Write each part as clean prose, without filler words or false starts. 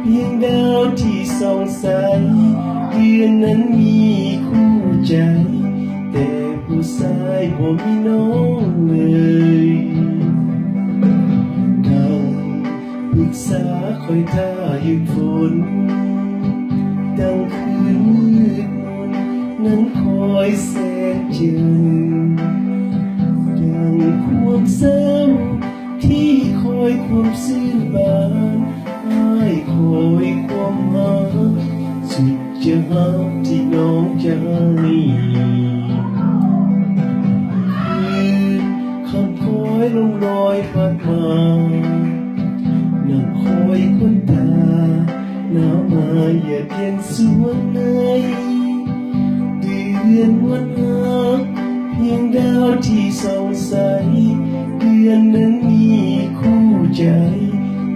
เพียงดาวที่ส่องใสเดือนนั้นมีคู่ใจแต่ผู้ชายบ่มีน้องเลยดังปรึกษาคอยท่าอยู่ฝนดังคืนมืดมนนั้นคอยแสงจันทร์ดังความเศร้าที่คอยความซื่อบานอ้ายคอยความหาสุดจะหาที่น้องจะให้คืนคำคอยลงรอยพัดมานั่งคอยคนตาหนาวมาอย่าเย็นสวงในเดือนวันหักเพียงดาวที่ส่องใสเดือนนั้นมีคู่ใจ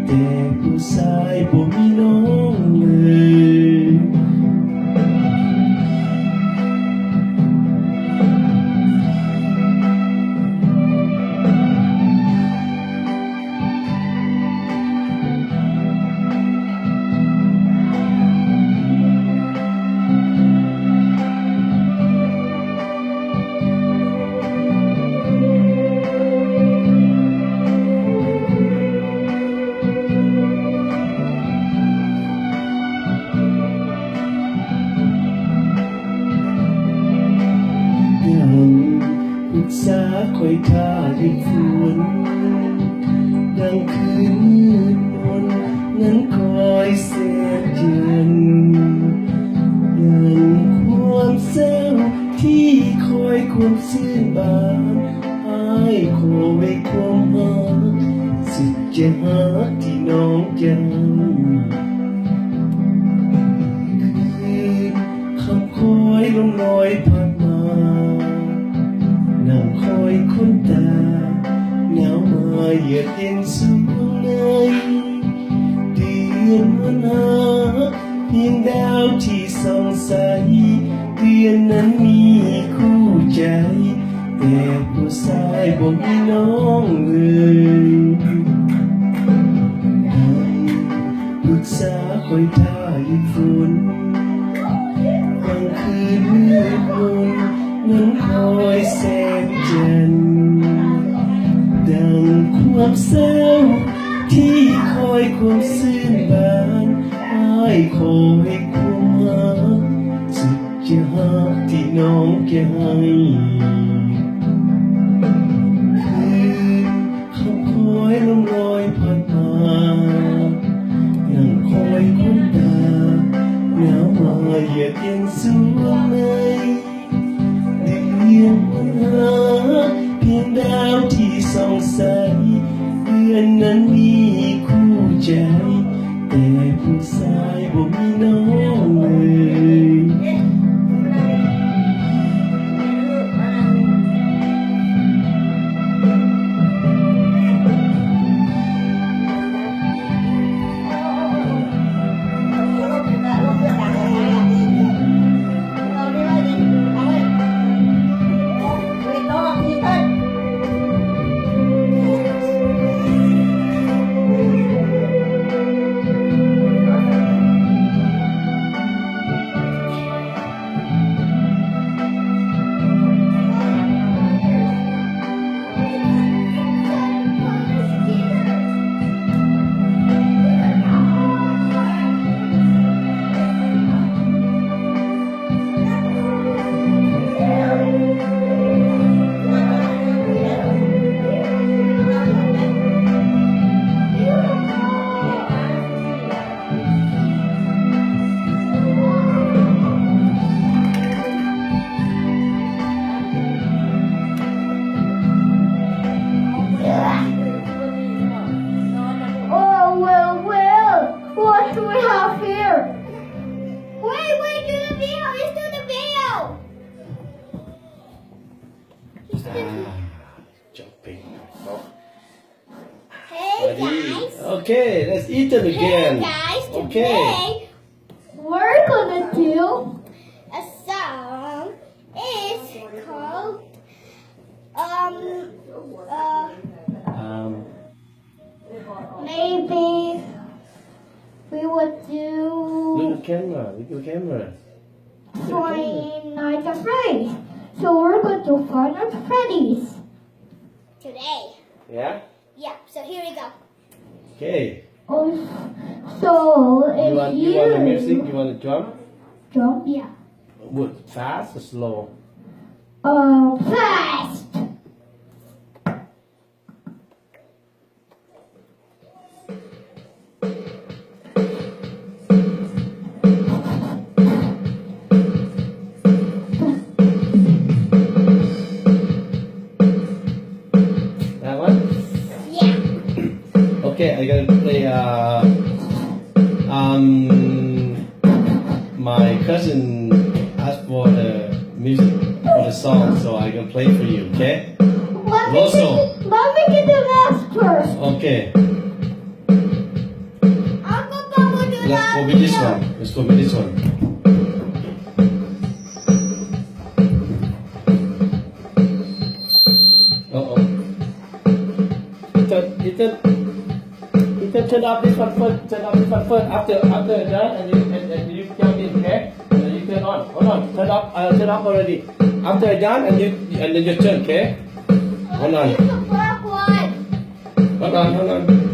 แต่ผู้ชายบ่มีน้องเลยปรึกษาคอยท่าด้วยฝนดังคืนมืดมนนั้นคอยแสงจันทร์ดังความเศร้าที่คอยความซื่อบานอ้ายคอยความหาสุดจะหาที่น้องจะคืนคำคอยลงรอยพัดมานั่งคอยคนตาหนาวมาเยือกเย็นสวงในเดือนวันหักเพียงดาวที่ส่องใสเดือนนั้นมีคู่ใจแต่ผู้ชายบ่มีน้องเลยปรึกษาคอยท่าอยู่ฝนกลางคืนมืดมนนั้นคอยแสงจันทร์ดังความเศร้าที่คอยความซื่นบานอ้ายคอยความหาสุดจะหาที่น้องจะให้คืนคำคอยลงรอยพัดมานั่งคอยคนตาหนาวมาเยือกเย็นสวงในเดือนวันหักเพียงดาวที่ส่องใสเดือนนั้นมีคู่ใจแต่ผู้ชายบ่มีน้องเลยJumping. Oh. Hey guys. Okay, let's eat them again. Hey guys, Okay. today we're gonna do a song. It's called maybe we will Look at camera. Look at camera. Find Night at Freddy's. So we're going to Find Night at Freddy's today. Yeah. Yeah. So here we go. Okay. Oh, so if You want the music? You want the drum? jump, yeah. Would fast or slow? Fast. That one? Yeah. Okay, I'm gonna play my cousin asked for the music for the song, so I can play for you, okay? Also. Let me get the mask first. Okay, Uncle Bob will do let's that. go with this one. Let's go with this one. Uh-oh. Ethan, turn off this one first. Turn off this one first. After that, and you jump in, okay? And you turn on. Hold on. Turn off already. After done, and then you turn, okay? Hold on. Use the black one. Hold on.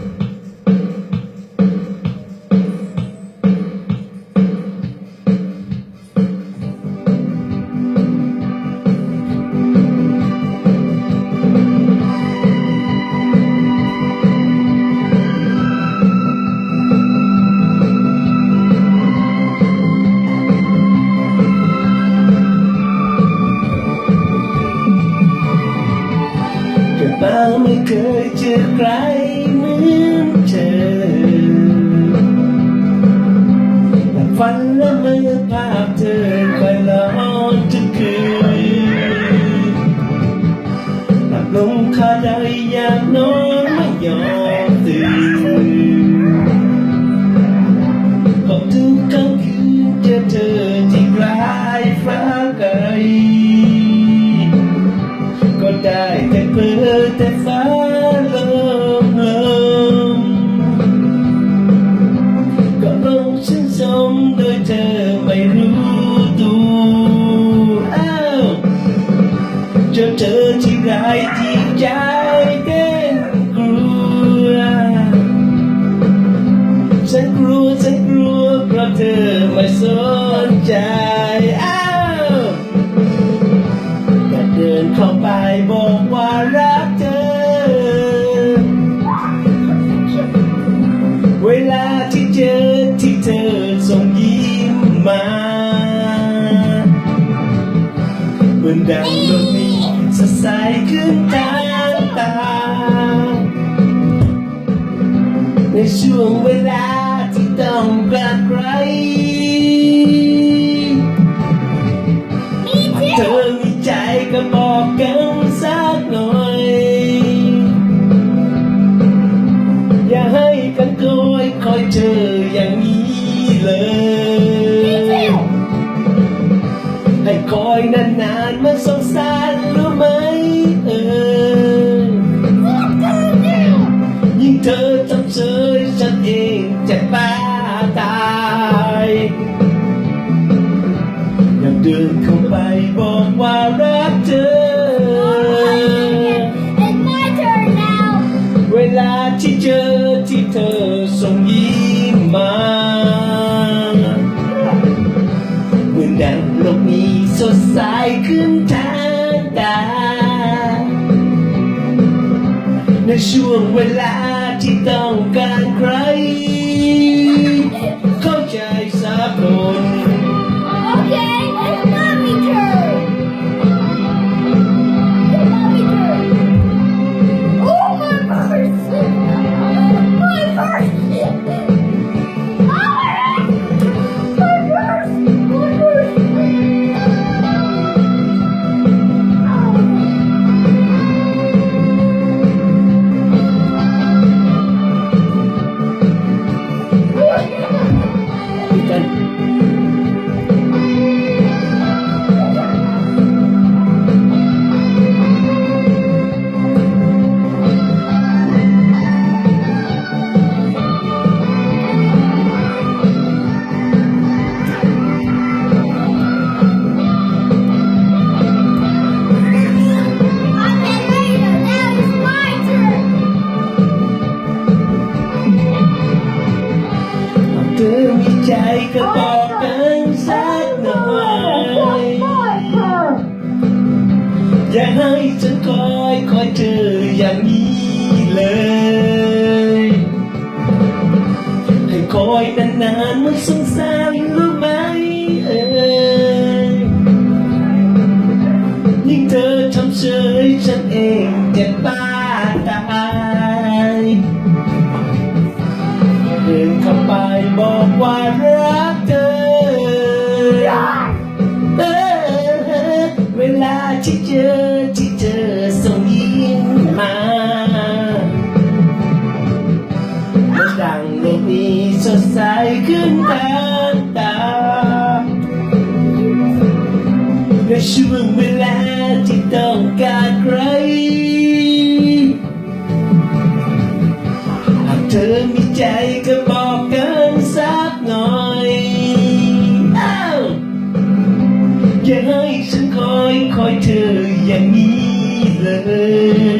เกิดมาไม่เคยเจอใครเหมือนเธอหลับฝันละเมอภาพเธอคอยหลอนทุกคืนหลับลงคาใดอยากนอนไม่ยอมตื่นก็ทุกค่ำคืนเจอเธอที่ไกลฟ้าไกลก็ได้แต่เพ้อแต่ฟ้าลมก็ลงชื่นชมโดยเธอไม่รู้ตัวอ้าวเจอเธอที่ไรที่ใจเต้นกลัวฉันกลัวเพราะเธอไม่สนใจอ้าวเดินเข้าไปบอกว่ารักเธอเวลาที่เจอที่เธอส่งยิ้มมาเหมือนดังโลกนี้สดใสขึ้นทางตาในช่วงเวลาที่ต้องการใครเธอมีใจก็บอกกันสักหน่อยอย่าให้กันคอยเจออย่างนี้เลยให้คอยนานๆมันสงสารรู้ไหมยิ่งเธอทำเฉยฉันเองจะบ้าตายอยากเดินเข้าไปบอกว่ารักเธอ It's my turn now. เวลาที่เจอที่เธอส่งยิ้มมาเหมือนดังโลกนี้สดใสขึ้นทางตาในช่วงเวลาที่ต้องการใครเข้าใจสักคน Okay, it's mommy turn. It's mommy turn. Oh, my purse. My purse. ใจก็บอกกันสักหน่อย อย่าให้ฉันคอยเธออย่างนี้เลย ให้คอยนานๆมันสงสารรู้ไหมยิ่งเธอทำเฉยฉันเองเจ็บบ้าตายเดินเข้าไปบอกว่ารักเธอ เวลาที่เจอส่งยิ้มมาเมื่อดังโลกนี้สดใสขึ้นทางตาในช่วงเวลาที่ต้องการใครหากเธอมีใจก็บอกกันสักหน่อยอย่าให้ฉันคอยเธออย่างนี้เลย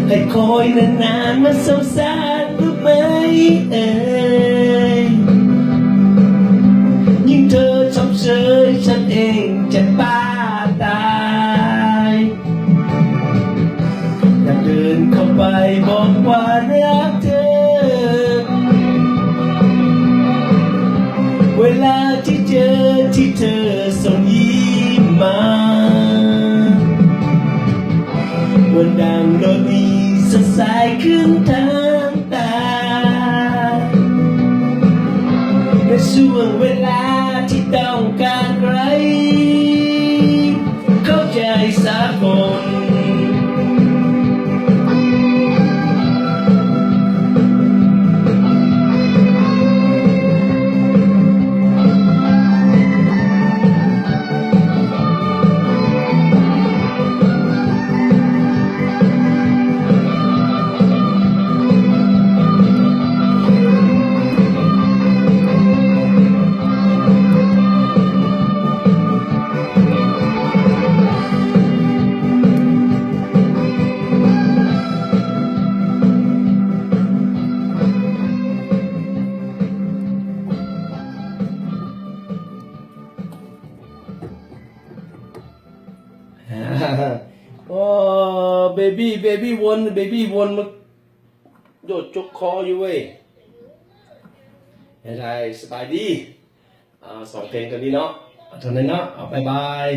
ให้คอยนานๆมันสงสารรู้ไหมยิ่งเธอชอบเชยฉันเองจะบ้าตายอยากเดินเข้าไปบอกว่ารักเธอ เวลาที่เธอส่งยิ้มมาวันดังโลกนี้สดใสขึ้นทางตาในช่วงเวลาที่ต้องการใครเข้าใจสักคน โอ้เบบี้วนมาโดดจกคออยู่เว้ยไอ้ไทยสบายดีสองเพลงกันนี้เนาะเอาเท่านั้นเนาะเอาบาย